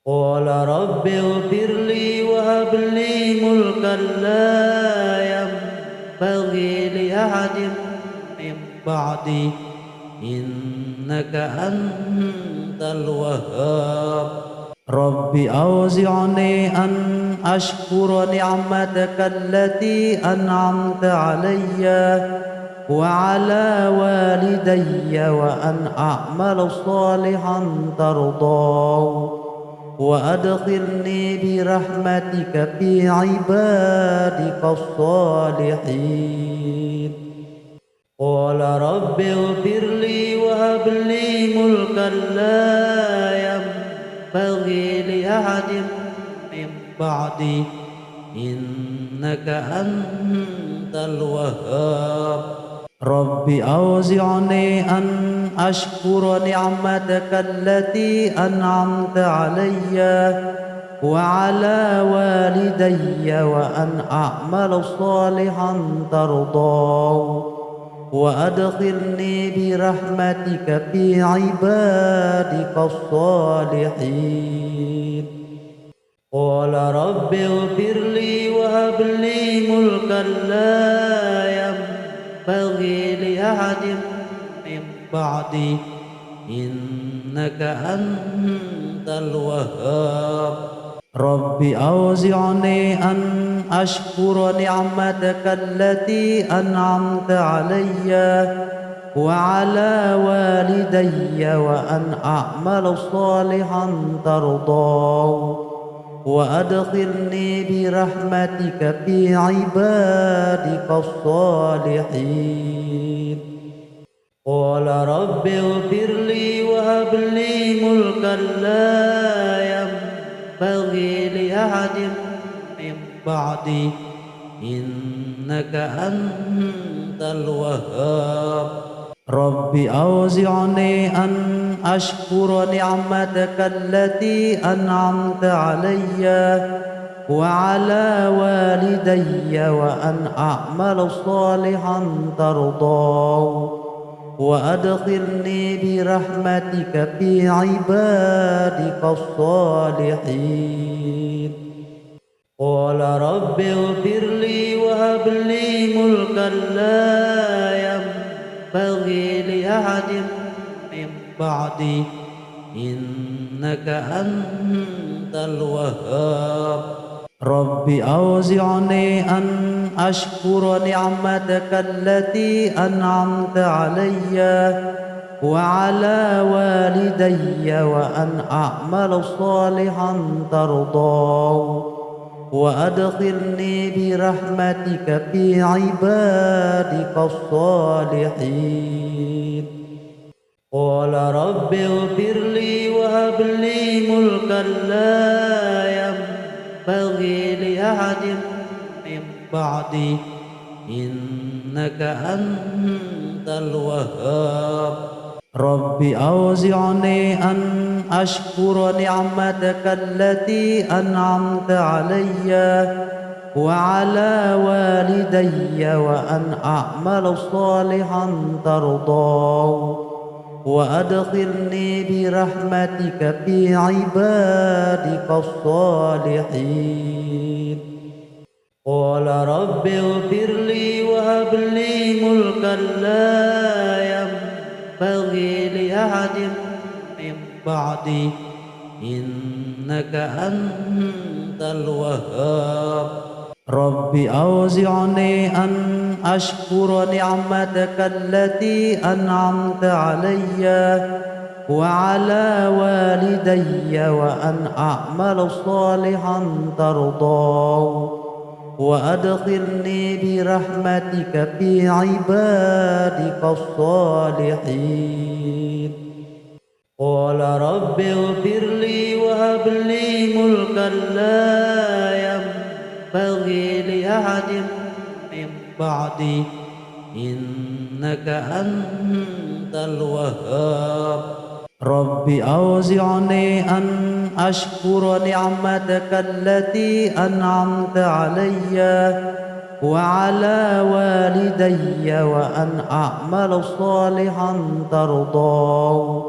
قال رب اغفر لي وهب لي ملكا لا ينبغي لأحد من بعدي إنك أنت الوهاب. رب أوزعني أن أشكر نعمتك التي أنعمت علي وعلى والدي وأن أعمل صالحا ترضاه وأدخلني برحمتك في عبادك الصالحين. قال رب اغفر لي وهب لي ملكا لا ينبغي لأحد من بعدي إنك أنت الوهاب. رب أوزعني أن أشكر نعمتك التي أنعمت علي وعلى والدي وأن أعمل صالحا ترضاه وأدخلني برحمتك في عبادك الصالحين. قال رب اغفر لي وهب لي ملكا لا ينبغي لأحد من بعدي إنك أنت الوهاب. رب أوزعني أن أشكر نعمتك التي أنعمت علي وعلى والدي وأن أعمل صالحا ترضاه وأدخلني برحمتك في عبادك الصالحين. قال رب اغفر لي وهب لي ملكا لا ينبغي لأحد من بعدي إنك أنت الوهاب. رب أوزعني أن أشكر نعمتك التي أنعمت علي وعلى والدي وأن أعمل صالحا ترضاه وأدخلني برحمتك في عبادك الصالحين. قال رب اغفر لي وهب لي ملكا لا ينبغي لأحد من بعدي إنك أنت الوهاب. رب أوزعني أن أشكر نعمتك التي أنعمت علي وعلى والدي وأن أعمل صالحا ترضاه وأدخلني برحمتك في عبادك الصالحين. قال رب اغفر لي وهب لي ملكا لا ينبغي لأحد من بعدي إنك أنت الوهاب. رب أوزعني أن أشكر نعمتك التي أنعمت علي وعلى والدي وأن أعمل صالحا ترضاه وأدخلني برحمتك في عبادك الصالحين. قال رب اغفر لي وهب لي ملكا لا ينبغي لأحد من بعدي إنك أنت الوهاب. رب أوزعني أن أشكر نعمتك التي أنعمت علي وعلى والدي وأن أعمل صالحا ترضاه وأدخلني برحمتك في عبادك الصالحين. قال رب اغفر لي وهب لي ملكا لا ينبغي لأحد من بعدي إنك أنت الوهاب. رب أوزعني أن أشكر نعمتك التي أنعمت علي وعلى والدي وأن أعمل صالحا ترضاه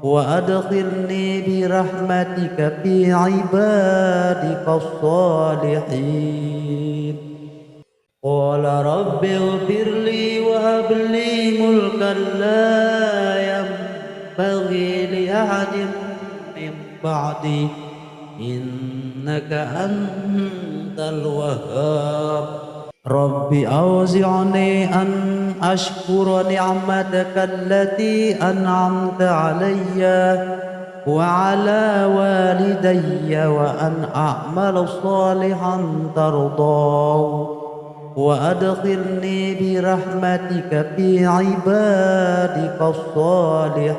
وأدخلني برحمتك في عبادك الصالحين. قال رب اغفر لي وهب لي ملكا لا ينبغي لأحد من بعدي إنك أنت الوهاب. رب أوزعني أن أشكر نعمتك التي أنعمت علي وعلى والدي وأن أعمل صالحا ترضاه وأدخلني برحمتك في عبادك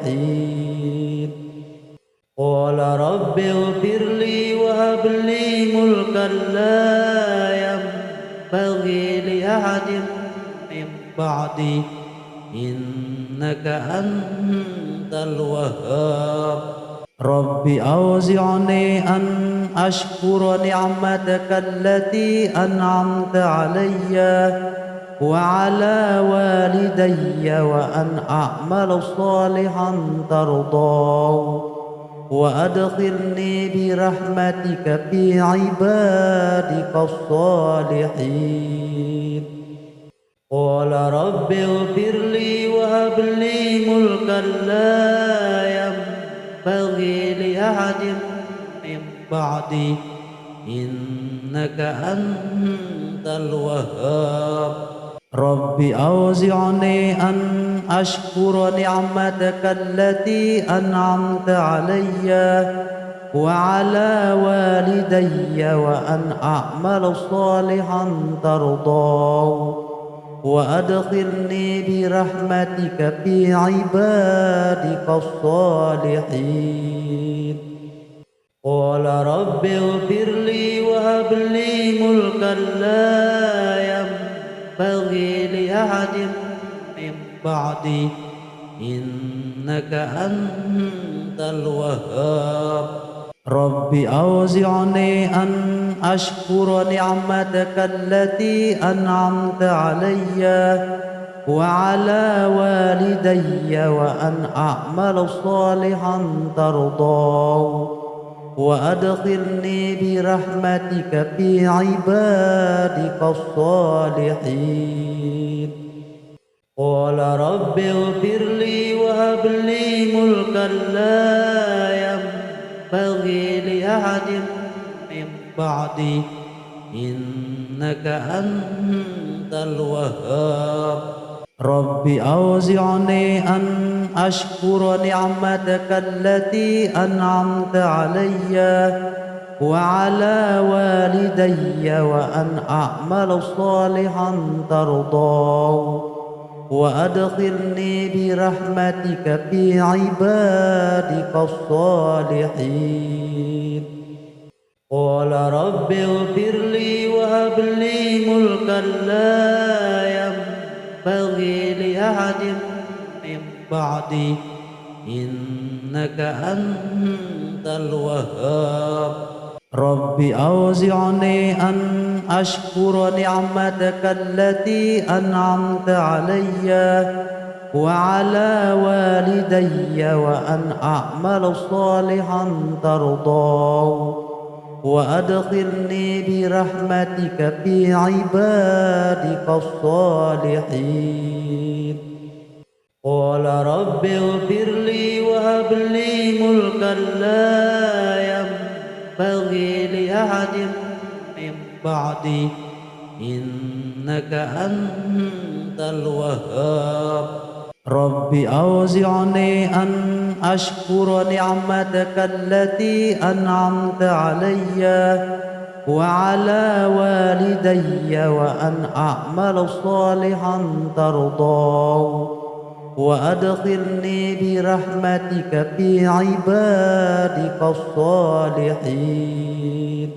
الصالحين. قال رب اغفر لي وهب لي ملكا لا ينبغي لأحد من بعدي إنك أنت الوهاب. رب أوزعني أن أشكر نعمتك التي أنعمت علي وعلى والدي وأن أعمل صالحا ترضاه وأدخلني برحمتك في عبادك الصالحين. قال رب اغفر لي وهب لي ملكا لا ينبغي لأحد من بعدي إنك أنت الوهاب. رب أوزعني أن أشكر نعمتك التي أنعمت علي وعلى والدي وأن أعمل صالحا ترضاه وأدخلني برحمتك في عبادك الصالحين. قال رب اغفر لي وهب لي ملكا لا ينبغي لأحد من بعدي إنك أنت الوهاب. رب أوزعني أن أشكر نعمتك التي أنعمت علي وعلى والدي وأن أعمل صالحا ترضاه وأدخلني برحمتك في عبادك الصالحين. قال رب اغفر لي وهب لي ملكا لا ينبغي لأحد من بعدي إنك أنت الوهاب. رب أوزعني أن أشكر نعمتك التي أنعمت علي وعلى والدي وأن أعمل صالحا ترضاه وأدخلني برحمتك في عبادك الصالحين. قال رب اغفر لي وهب لي ملكا لا ينبغي لأحد من بعدي إنك أنت الوهاب. رب أوزعني أن أشكر نعمتك التي أنعمت علي وعلى والدي وأن أعمل صالحا ترضاه وأدخلني برحمتك في عبادك الصالحين. قال رب اغفر لي وهب لي ملكا لا ينبغي لأحد من بعدي إنك أنت الوهاب. رب أوزعني أن أشكر نعمتك التي أنعمت علي وعلى والدي وأن أعمل صالحا ترضاه وأدخلني برحمتك في عبادك الصالحين.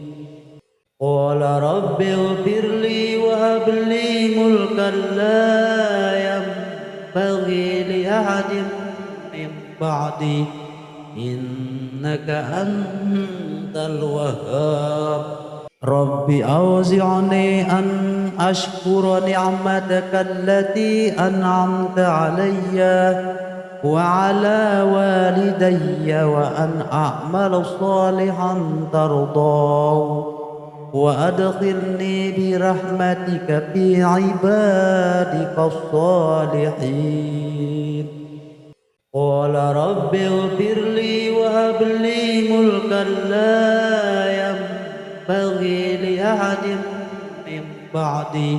قال رب اغفر لي وهب لي ملكا لا ينبغي لأحد من بعدي إنك أنت الوهاب. رب أوزعني أن أشكر نعمتك التي أنعمت علي وعلى والدي وأن أعمل صالحا ترضاه وأدخلني برحمتك في عبادك الصالحين. قال رب اغفر لي وهب لي ملكا لا ينبغي لأحد من بعدي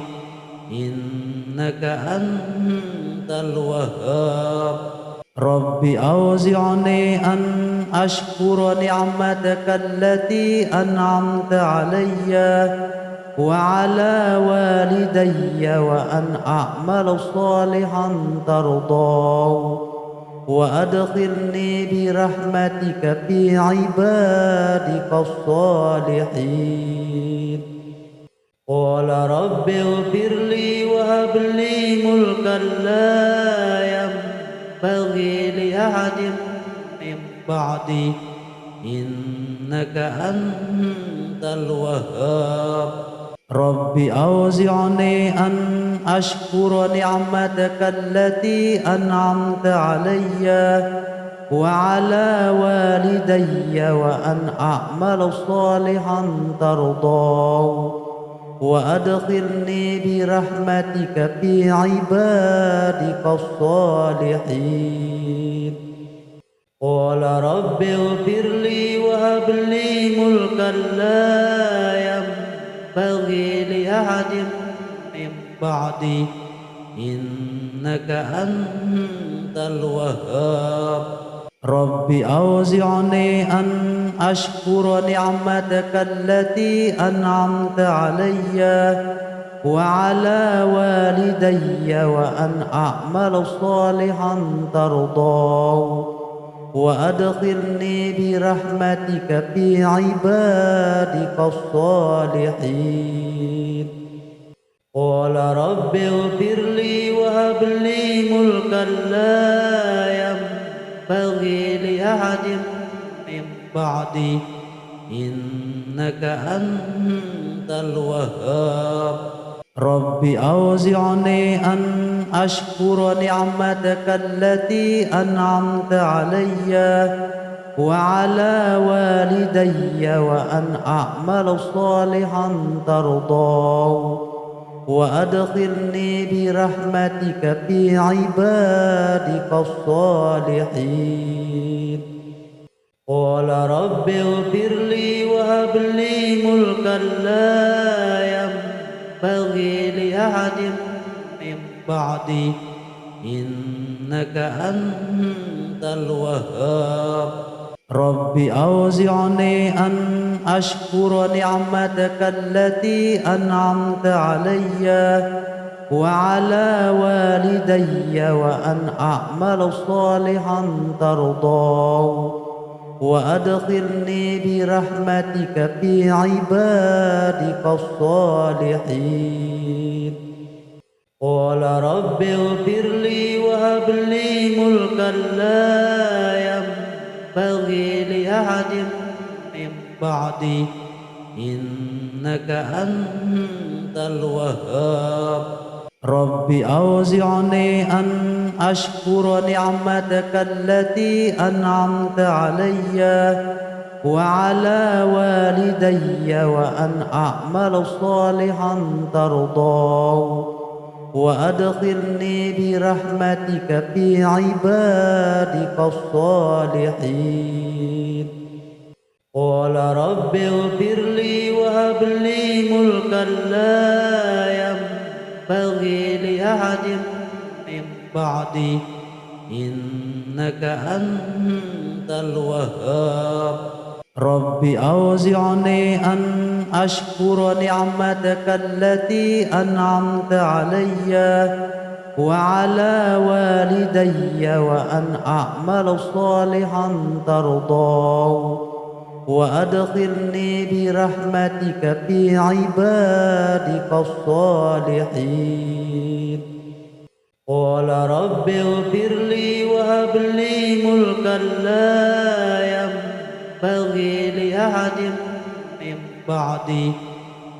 إنك أنت الوهاب. رب أوزعني أن أشكر نعمتك التي أنعمت علي وعلى والدي وأن أعمل صالحا ترضاه وأدخلني برحمتك في عبادك الصالحين. قال رب اغفر لي وهب لي ملكا لا ينبغي لأحد من بعدي إنك أنت الوهاب. رب أوزعني أن أشكر نعمتك التي أنعمت علي وعلى والدي وأن أعمل صالحا ترضاه وأدخلني برحمتك في عبادك الصالحين. قال رب اغفر لي وهب لي ملكا لا ينبغي لأحد من بعدي إنك أنت الوهاب. رب أوزعني أن أشكر نعمتك التي أنعمت علي وعلى والدي وأن أعمل صالحا ترضاه وأدخلني برحمتك في عبادك الصالحين. قال رب اغفر لي وهب لي ملكا لا ينبغي لأحد من بعدي إنك أنت الوهاب. رب أوزعني أن أشكر نعمتك التي أنعمت علي وعلى والدي وأن أعمل صالحا ترضاه وأدخلني برحمتك في عبادك الصالحين. قال رب اغفر لي وهب لي ملكا لا ينبغي لأحد من بعدي إنك أنت الوهاب. رب أوزعني أن أشكر نعمتك التي أنعمت علي وعلى والدي وأن أعمل صالحا ترضاه وأدخلني برحمتك في عبادك الصالحين. قال رب اغفر لي وهب لي ملكا لا ينبغي لأحد من بعدي إنك أنت الوهاب. رب أوزعني أن أشكر نعمتك التي أنعمت علي وعلى والدي وأن أعمل صالحا ترضاه وأدخلني برحمتك في عبادك الصالحين. قال رب اغفر لي وهب لي ملكا لا ينبغي لأحد من بعدي إنك أنت الوهاب. رب أوزعني أن أشكر نعمتك التي أنعمت علي وعلى والدي وأن أعمل صالحا ترضاه وأدخلني برحمتك في عبادك الصالحين. قال رب اغفر لي وهب لي ملكا لا ينبغي لأحد من بعدي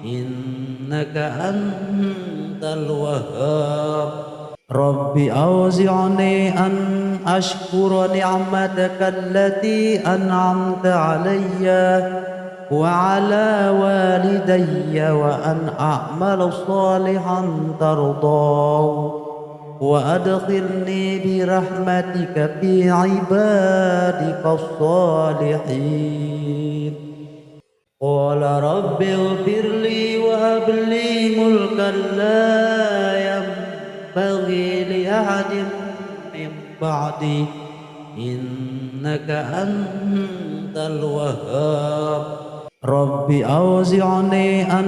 إنك أنت الوهاب. رب أوزعني أن أشكر نعمتك التي أنعمت علي وعلى والدي وأن أعمل صالحا ترضاه وأدخلني برحمتك في عبادك الصالحين. قال رب اغفر لي وهب لي ملكا لا ينبغي لأحد من بعدي إنك أنت الوهاب. رب أوزعني أن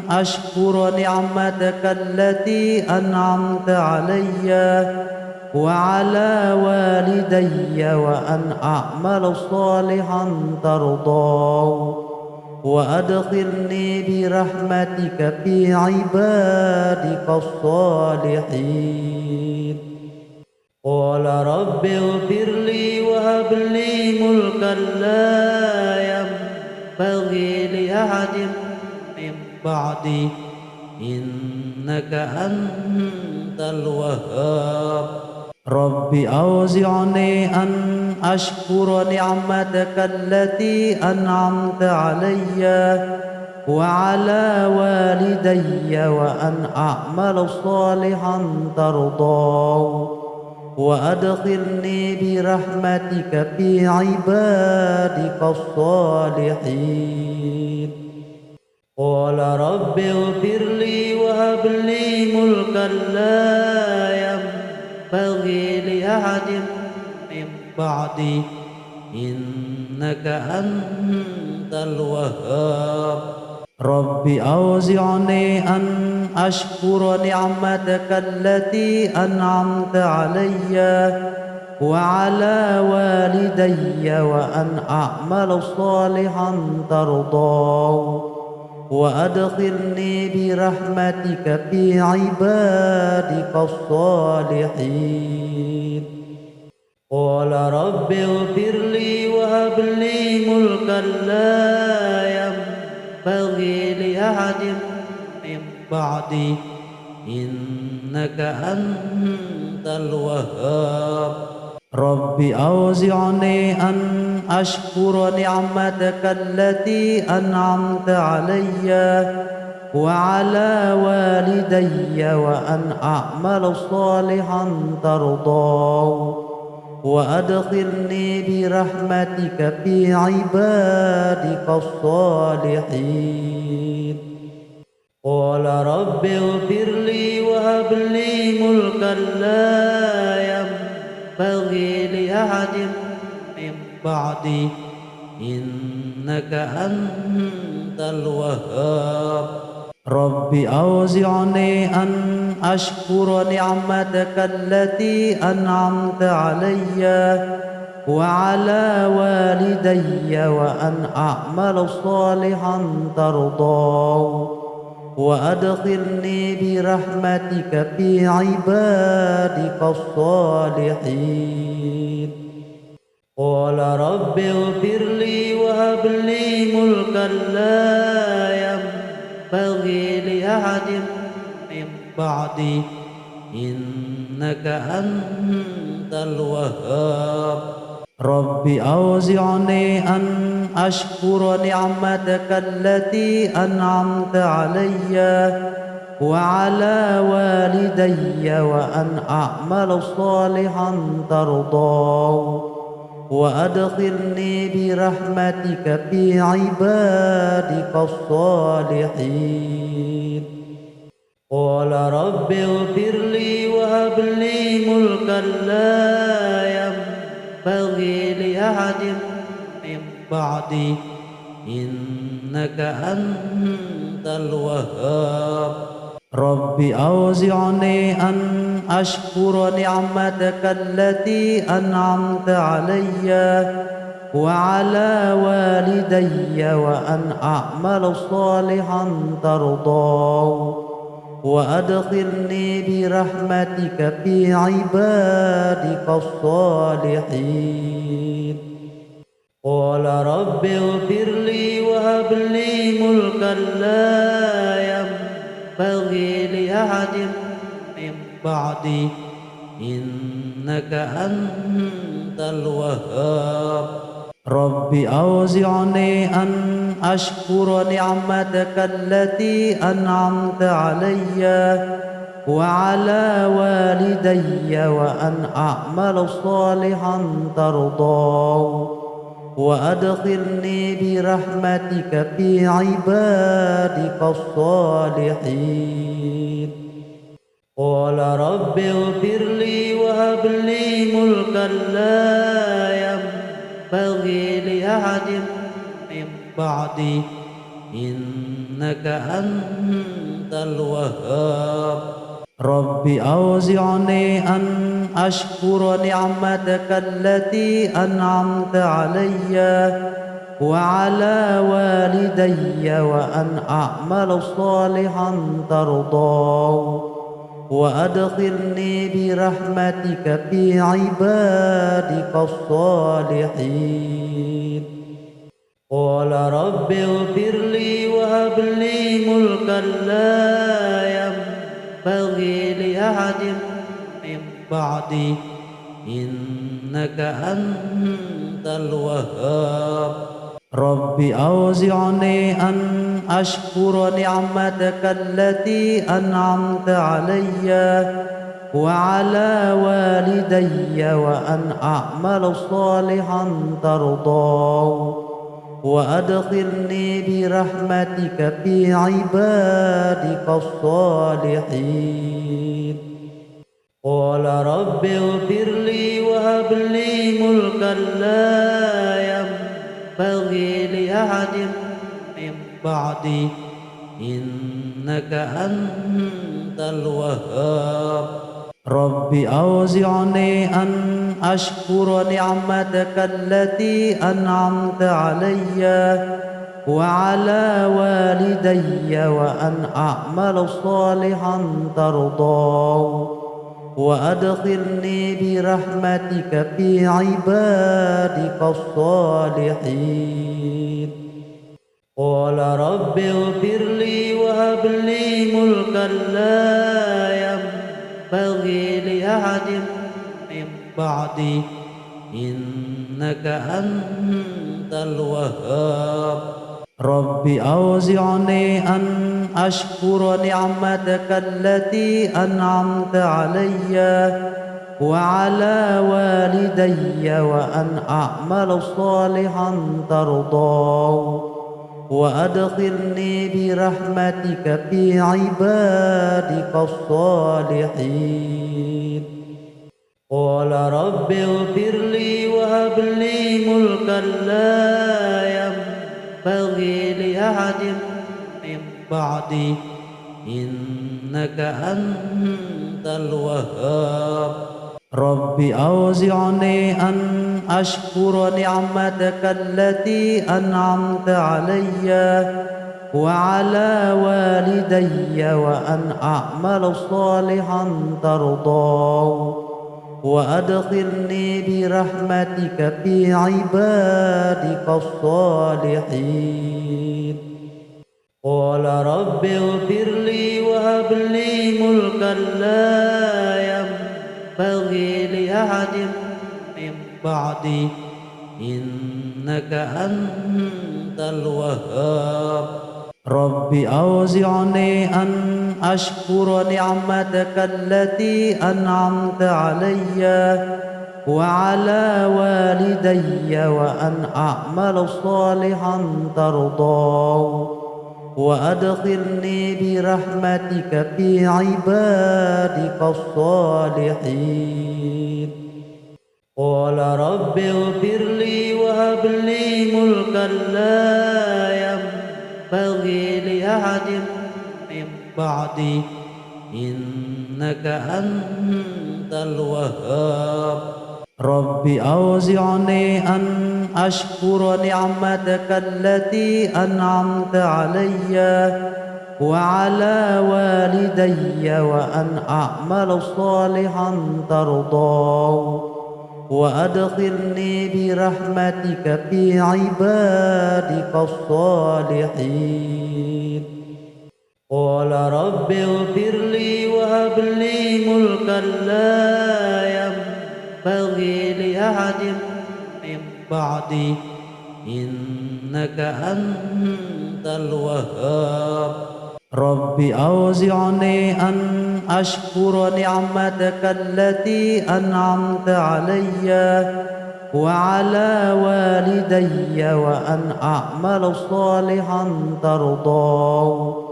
أشكر نعمتك التي أنعمت علي وعلى والدي وأن أعمل صالحا ترضاه وأدخلني برحمتك في عبادك الصالحين. قال رب اغفر لي وهب لي ملكا لا ينبغي لأحد من بعدي إنك أنت الوهاب. رب أوزعني أن أشكر نعمتك التي أنعمت علي وعلى والدي وأن أعمل صالحا ترضاه وأدخلني برحمتك في عبادك الصالحين. قال رب اغفر لي وهب لي ملكا لا ينبغي لأحد من بعدي إنك أنت الوهاب. رب أوزعني أن أشكر نعمتك التي أنعمت علي وعلى والدي وأن أعمل صالحا ترضاه وأدخلني برحمتك في عبادك الصالحين. قال رب اغفر لي وهب لي ملكا لا ينبغي لأحد من بعدي إنك أنت الوهاب. رب أوزعني أن أشكر نعمتك التي أنعمت علي وعلى والدي وأن أعمل صالحا ترضاه وأدخلني برحمتك في عبادك الصالحين. قال رب اغفر لي وهب لي ملكا لا ينبغي لأحد من بعدي إنك أنت الوهاب. رب أوزعني أن أشكر نعمتك التي أنعمت علي وعلى والدي وأن أعمل صالحا ترضاه وأدخلني برحمتك في عبادك الصالحين. قال رب اغفر لي وهب لي ملكا لا ينبغي لأحد من بعدي إنك أنت الوهاب. رب أوزعني أن أشكر نعمتك التي أنعمت علي وعلى والدي وأن أعمل صالحا ترضاه وأدخلني برحمتك في عبادك الصالحين. قال رب اغفر لي وهب لي ملكا لا ينبغي لأحد من بعدي إنك أنت الوهاب. رب أوزعني أن أشكر نعمتك التي أنعمت علي وعلى والدي وأن أعمل صالحا ترضاه وأدخلني برحمتك في عبادك الصالحين. قال رب اغفر لي وهب لي ملكا لا ينبغي لأحد من بعدي إنك أنت الوهاب رب أوزعني أن أشكر نعمتك التي أنعمت علي وعلى والدي وأن أعمل صالحا ترضاه وأدخلني برحمتك في عبادك الصالحين قال رب اغفر لي وهب لي ملكا لا ينبغي لأحد من بعدي إنك أنت الوهاب رب أوزعني أن أشكر نعمتك التي أنعمت علي وعلى والدي وأن أعمل صالحا ترضاه وأدخلني برحمتك في عبادك الصالحين قال رب اغفر لي وهب لي ملكا لا ينبغي لأحد من بعدي إنك أنت الوهاب رب أوزعني أن أشكر نعمتك التي أنعمت علي وعلى والدي وأن أعمل صالحا ترضاه وأدخلني برحمتك في عبادك الصالحين قال رب اغفر لي وهب لي ملكا لا ينبغي لأحد من بعدي إنك أنت الوهاب رب أوزعني أن أشكر نعمتك التي أنعمت علي وعلى والدي وأن أعمل صالحا ترضاه وأدخلني برحمتك في عبادك الصالحين قال رب اغفر لي وهب لي ملكا لا ينبغي لأحد من بعدي إنك أنت الوهاب رب أوزعني أن أشكر نعمتك التي أنعمت علي وعلى والدي وأن أعمل صالحا ترضاه وأدخلني برحمتك في عبادك الصالحين قال رب اغفر لي وهب لي ملكا لا ينبغي لأحد من بعدي إنك أنت الوهاب رب أوزعني أن أشكر نعمتك التي أنعمت علي وعلى والدي وأن أعمل صالحا ترضاه وأدخلني برحمتك في عبادك الصالحين قال رب اغفر لي وهب لي ملكا لا ينبغي لأحد من بعدي إنك أنت الوهاب رب أوزعني أن أشكر نعمتك التي أنعمت علي وعلى والدي وأن أعمل صالحا ترضاه وأدخلني برحمتك في عبادك الصالحين قال رب اغفر لي وهب لي ملكا لا ينبغي لأحد من بعدي إنك أنت الوهاب رب أوزعني أن أشكر نعمتك التي أنعمت علي وعلى والدي وأن أعمل صالحا ترضاه وأدخلني برحمتك في عبادك الصالحين قال رب اغفر لي وهب لي ملكا لا ينبغي لأحد من بعدي إنك أنت الوهاب رب أوزعني أن أشكر نعمتك التي أنعمت علي وعلى والدي وأن أعمل صالحا ترضاه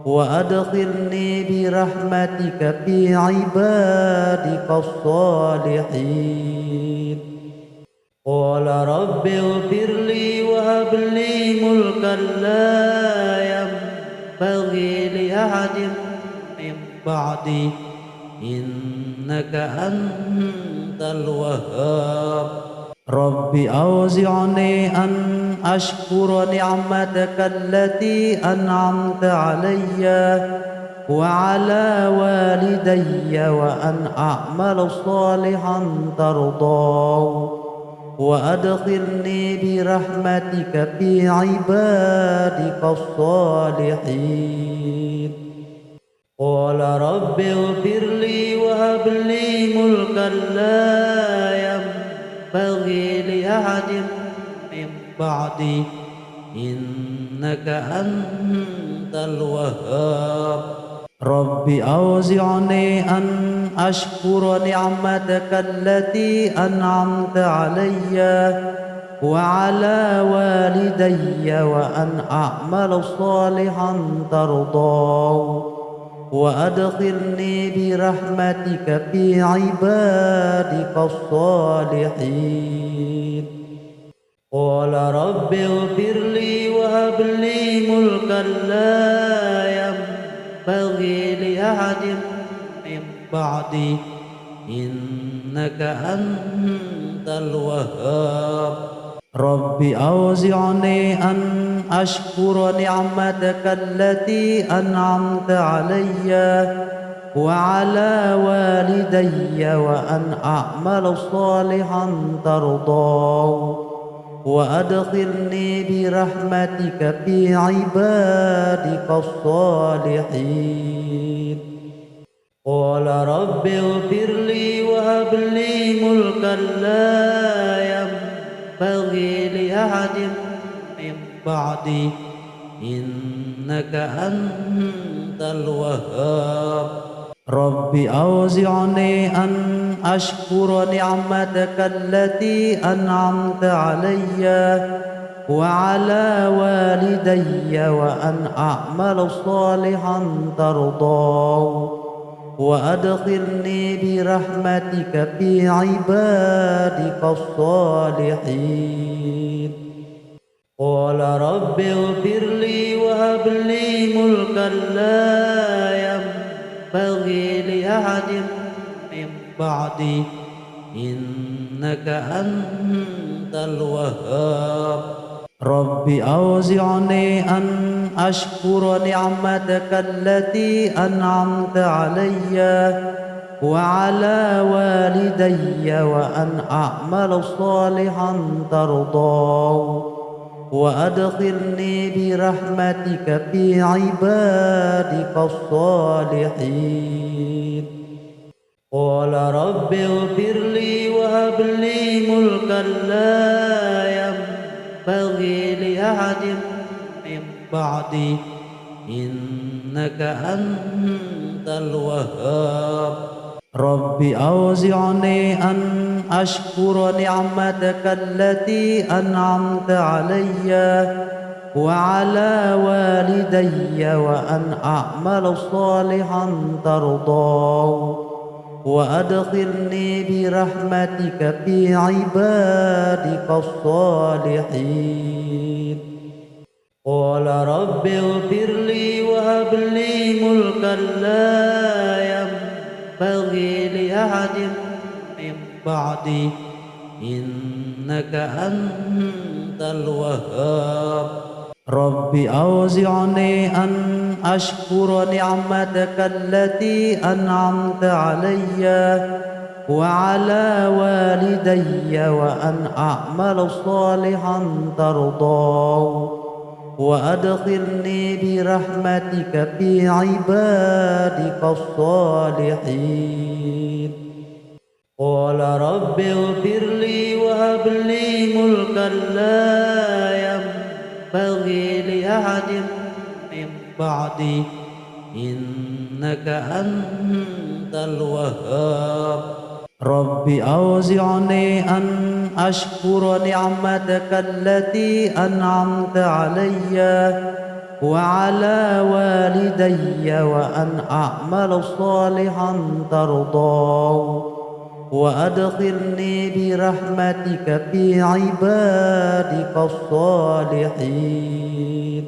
وأدخلني برحمتك في عبادك الصالحين قال رب اغفر لي وهب لي ملكا لا ينبغي لأحد من بعدي إنك أنت الوهاب رب أوزعني أن أشكر نعمتك التي أنعمت علي وعلى والدي وأن أعمل صالحا ترضاه وأدخلني برحمتك في عبادك الصالحين قال رب اغفر لي وهب لي ملكا لا ينبغي لأحد من بعدي إنك أنت الوهاب رب أوزعني أن أشكر نعمتك التي أنعمت علي وعلى والدي وأن أعمل صالحا ترضاه وأدخلني برحمتك في عبادك الصالحين قال رب اغفر لي وهب لي ملكا لا ينبغي لأحد من بعدي إنك أنت الوهاب رب أوزعني أن أشكر نعمتك التي أنعمت علي وعلى والدي وأن أعمل صالحا ترضاه وأدخلني برحمتك في عبادك الصالحين قال رب اغفر لي وهب لي ملكا لا ينبغي لأحد من بعدي إنك أنت الوهاب رب أوزعني أن أشكر نعمتك التي أنعمت علي وعلى والدي وأن أعمل صالحا ترضاه وأدخلني برحمتك في عبادك الصالحين قال رب اغفر لي وهب لي ملكا لا ينبغي لأحد من بعدي إنك أنت الوهاب رب أوزعني أن أشكر نعمتك التي أنعمت علي وعلى والدي وأن أعمل صالحا ترضاه وأدخلني برحمتك في عبادك الصالحين قال رب اغفر لي وهب لي ملكا لا ينبغي لأحد من بعدي إنك أنت الوهاب رب أوزعني أن أشكر نعمتك التي أنعمت علي وعلى والدي وأن أعمل صالحا ترضاه وأدخلني برحمتك في عبادك الصالحين قال رب اغفر لي وهب لي ملكا لا ينبغي لأحد من بعدي إنك أنت الوهاب رب أوزعني أن أشكر نعمتك التي أنعمت علي وعلى والدي وأن أعمل صالحا ترضاه وأدخلني برحمتك في عبادك الصالحين. قال رب اغفر لي وهب لي ملكا لا ينبغي لأحد من بعدي إنك أنت الوهاب. رب أوزعني أن أشكر نعمتك التي أنعمت علي وعلى والدي وأن أعمل صالحا ترضاه وأدخلني برحمتك في عبادك الصالحين.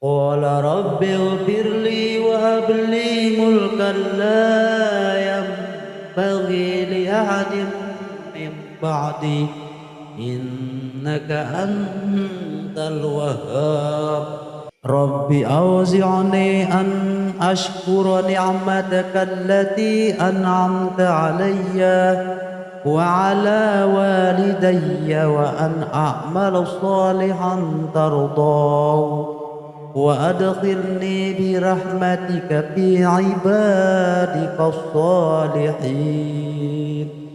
قال رب اغفر لي وهب لي ملكا لا ينبغي لأحد من بعدي إنك أنت الوهاب. رب أوزعني أن أشكر نعمتك التي أنعمت علي وعلى والدي وأن أعمل صالحا ترضاه وأدخلني برحمتك في عبادك الصالحين.